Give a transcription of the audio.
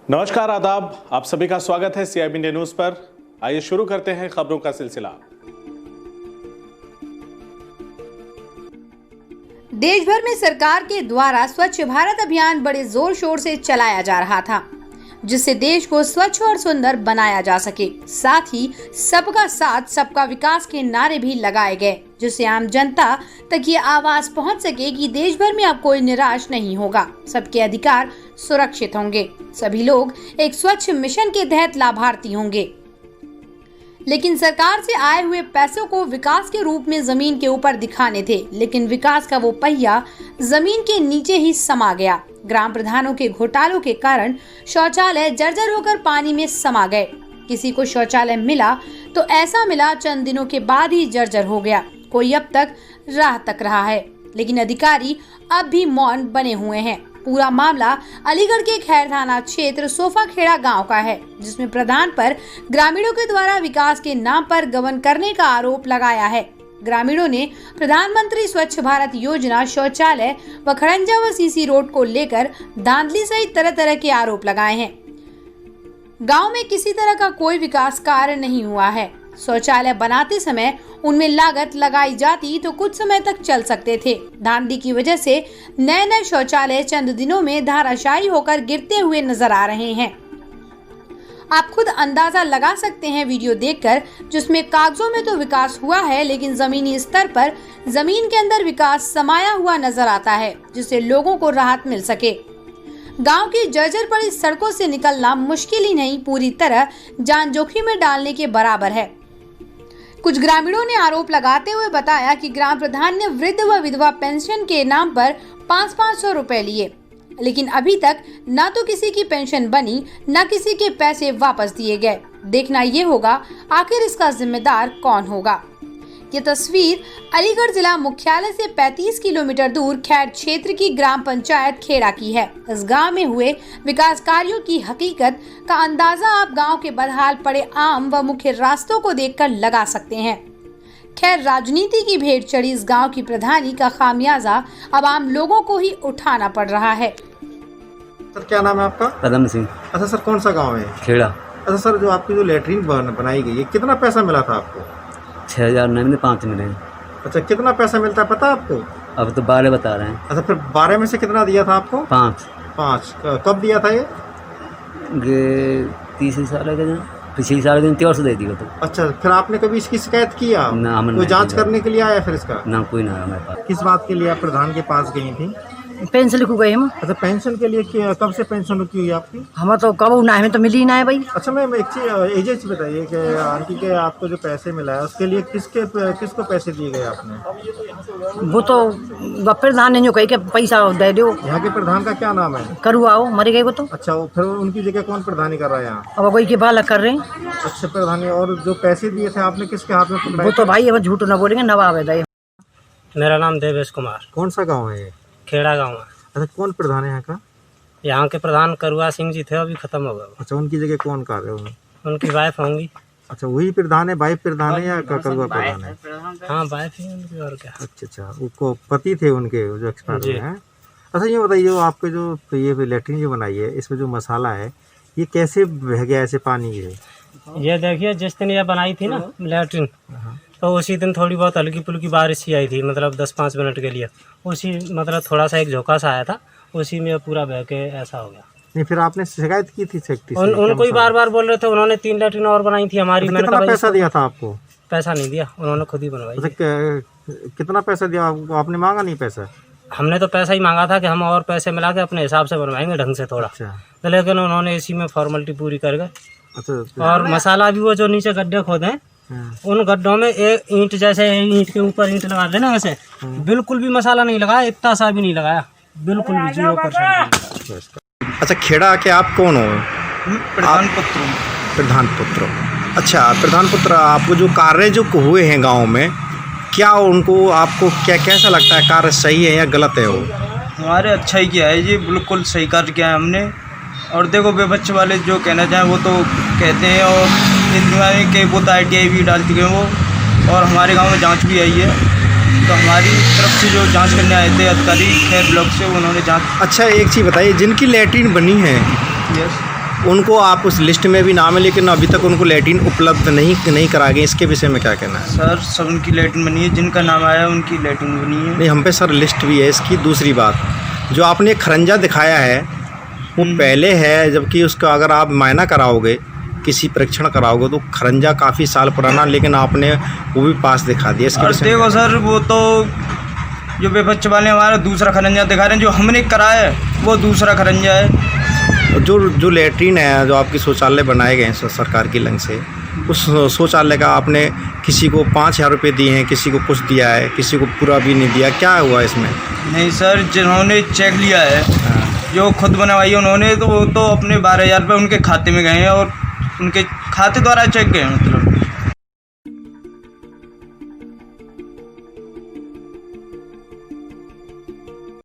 नमस्कार, आदाब। आप सभी का स्वागत है CIB इंडिया न्यूज पर। आइए शुरू करते हैं खबरों का सिलसिला। देश भर में सरकार के द्वारा स्वच्छ भारत अभियान बड़े जोर शोर से चलाया जा रहा था, जिससे देश को स्वच्छ और सुंदर बनाया जा सके। साथ ही सबका साथ सबका विकास के नारे भी लगाए गए, जिससे आम जनता तक ये आवाज पहुंच सके कि देश भर में अब कोई निराश नहीं होगा, सबके अधिकार सुरक्षित होंगे, सभी लोग एक स्वच्छ मिशन के तहत लाभार्थी होंगे। लेकिन सरकार से आए हुए पैसों को विकास के रूप में जमीन के ऊपर दिखाने थे, लेकिन विकास का वो पहिया जमीन के नीचे ही समा गया। ग्राम प्रधानों के घोटालों के कारण शौचालय जर्जर होकर पानी में समा गए। किसी को शौचालय मिला तो ऐसा मिला चंद दिनों के बाद ही जर्जर हो गया। कोई अब तक राह तक रहा है, लेकिन अधिकारी अब भी मौन बने हुए हैं। पूरा मामला अलीगढ़ के खैर थाना क्षेत्र सोफाखेड़ा गांव का है, जिसमें प्रधान पर ग्रामीणों के द्वारा विकास के नाम पर गबन करने का आरोप लगाया है। ग्रामीणों ने प्रधानमंत्री स्वच्छ भारत योजना, शौचालय व खड़ंजा व सीसी रोड को लेकर धांधली सहित तरह तरह के आरोप लगाए हैं। गांव में किसी तरह का कोई विकास कार्य नहीं हुआ है। शौचालय बनाते समय उनमें लागत लगाई जाती तो कुछ समय तक चल सकते थे। धांधली की वजह से नए शौचालय चंद दिनों में धाराशायी होकर गिरते हुए नजर आ रहे हैं। आप खुद अंदाजा लगा सकते हैं वीडियो देखकर, जिसमें कागजों में तो विकास हुआ है, लेकिन जमीनी स्तर पर जमीन के अंदर विकास समाया हुआ नजर आता है, जिससे लोगों को राहत मिल सके। गांव की जर्जर पड़ी सड़कों से निकलना मुश्किल ही नहीं, पूरी तरह जान जोखिम में डालने के बराबर है। कुछ ग्रामीणों ने आरोप लगाते हुए बताया कि ग्राम प्रधान ने वृद्ध व विधवा पेंशन के नाम पर 500-500 रुपए लिए, लेकिन अभी तक न तो किसी की पेंशन बनी, न किसी के पैसे वापस दिए गए। देखना ये होगा आखिर इसका जिम्मेदार कौन होगा। ये तस्वीर अलीगढ़ जिला मुख्यालय से 35 किलोमीटर दूर खैर क्षेत्र की ग्राम पंचायत खेड़ा की है। इस गांव में हुए विकास कार्यों की हकीकत का अंदाजा आप गांव के बदहाल पड़े आम व मुख्य रास्तों को देखकर लगा सकते हैं। खैर, राजनीति की भेंट चढ़ी इस गांव की प्रधानी का खामियाजा अब आम लोगों को ही उठाना पड़ रहा है। सर, क्या नाम है आपका? कदम सिंह। अच्छा सर, कौन सा गांव है? खेड़ा। अच्छा सर, जो आपकी जो लेटरिन बनाई गई है, कितना पैसा मिला था आपको? 6,000 नहीं मिले, 5 मिले। अच्छा, कितना पैसा मिलता है पता आपको? अब तो 12 बता रहे हैं। अच्छा, फिर 12 में से कितना दिया था आपको? 5। कब दिया था ये? 30 साल के पिछले साल दिन 3 दे दिया। तो अच्छा, फिर आपने कभी इसकी शिकायत किया? ना, कोई जांच करने के लिए आया फिर इसका? ना, कोई ना हमारे पास। किस बात के लिए आप प्रधान के पास गई थी? पेंशन लिखू गए हम। अच्छा, पेंशन के लिए कब से पेंशन रुकी हुई है आपकी? हम तो कब ना हमें तो मिली ही ना है भाई। अच्छा मैम, एक चीज एजेंट बताइए कि आंटी के आपको जो पैसे मिला है उसके लिए किसको पैसे दिए गए आपने? वो तो प्रधान ने जो कही कि पैसा दे दो। यहाँ के प्रधान का क्या नाम है? करुआओ मरे गए वो तो। अच्छा, वो फिर उनकी जगह कौन प्रधानी कर रहा है यहाँ? अब कोई के बालक कर रहे हैं। अच्छा, प्रधानी। और जो पैसे दिए थे आपने किसके हाथ में पकड़ाए? वो तो भाई अब झूठ ना बोलेंगे, नवाब है दे। मेरा नाम देवेश कुमार। कौन सा गांव है ये? खेड़ा गांव है। अच्छा, कौन प्रधान है यहाँ का? यहाँ के प्रधान करुआ सिंह जी थे, अभी खत्म हो गए। अच्छा, उनकी जगह कौन कर रहे हो? उनकी वाइफ होंगी। अच्छा, वही प्रधान है, वाइफ प्रधान है या करुआ प्रधान है? हाँ, वाइफ ही उनकी, और क्या। अच्छा, वो पति थे उनके जो एक्सपायर हुए हैं। अच्छा, ये बताइए, जो आपके जो ये लेटरिन जो बनाई है, इसमें जो मसाला है ये कैसे बह गया ऐसे पानी के? ये देखिए, जिस दिन ये बनाई थी ना लेटरिन, तो उसी दिन थोड़ी बहुत हल्की पुल्की बारिश ही आई थी, मतलब 10-5 मिनट के लिए। उसी मतलब थोड़ा सा एक झोंका सा आया था, उसी में पूरा बह के ऐसा हो गया। नहीं, फिर आपने शिकायत की थी सेक्रेटरी से? उनको ही बार बोल रहे थे, उन्होंने 3 लेटरिन और बनाई थी हमारी। मैंने कितना पैसा दिया था आपको? पैसा नहीं दिया, उन्होंने खुद ही बनवाई। कितना पैसा दिया आपने? मांगा नहीं पैसा? हमने तो पैसा ही मांगा था कि हम और पैसे मिला के अपने हिसाब से बनवाएंगे ढंग से थोड़ा। तो लेकिन उन्होंने इसी में फॉर्मेलिटी पूरी कर गए। अच्छा, और मसाला भी वो जो नीचे गड्ढे खोदे हैं, उन गड्ढों में एक ईंट, जैसे ईंट के ऊपर ईंट लगा देना वैसे, बिल्कुल भी मसाला नहीं लगाया, इतना सा भी नहीं लगाया, बिल्कुल भी 0%। अच्छा, खेड़ा के आप कौन हो? प्रधान पुत्र। प्रधान पुत्र। अच्छा, प्रधान पुत्र, आपको जो कार्य जो हुए हैं गांव में, क्या उनको आपको कैसा लगता है? कार्य सही है या गलत है? वो हमारे अच्छा ही किया है जी, बिल्कुल सही कार्य किया है हमने। और देखो, बेबच्चे वाले जो कहना चाहें वो तो कहते हैं, और इन के वो तो ITI भी डाल चुके हैं वो, और हमारे गांव में जांच भी आई है। तो हमारी तरफ से जो जांच करने आए थे अधिकारी खैर ब्लॉक से, उन्होंने जांच। अच्छा, एक चीज़ बताइए, जिनकी लैट्रिन बनी है, यस, उनको आप उस लिस्ट में भी नाम है, लेकिन अभी तक उनको लैट्रिन उपलब्ध नहीं करा गए, इसके विषय में क्या कहना है? सर सब उनकी लैट्रिन बनी है, जिनका नाम आया उनकी लैट्रिन बनी है। नहीं, हम पे सर लिस्ट भी है इसकी। दूसरी बात, जो आपने खरंजा दिखाया है वो पहले है, जबकि उसका अगर आप मायना कराओगे, किसी परीक्षण कराओगे तो खरंजा काफ़ी साल पुराना, लेकिन आपने वो भी पास दिखा दिया। इसके और विषय में देखो सर, वो तो जो बेबच्चे वाले हमारा दूसरा खरंजा दिखा रहे हैं, जो हमने कराया है वो दूसरा खरंजा है। जो लैट्रिन है, जो आपके शौचालय बनाए गए हैं सरकार की लंग से, उस शौचालय का आपने किसी को 5,000 रुपये दिए हैं, किसी को कुछ दिया है, किसी को पूरा भी नहीं दिया, क्या हुआ इसमें? नहीं सर, जिन्होंने चेक लिया है, जो खुद बनवाई है उन्होंने, तो वो तो अपने 12,000 रुपये उनके खाते में गए हैं और उनके खाते द्वारा चेक गए हैं। मतलब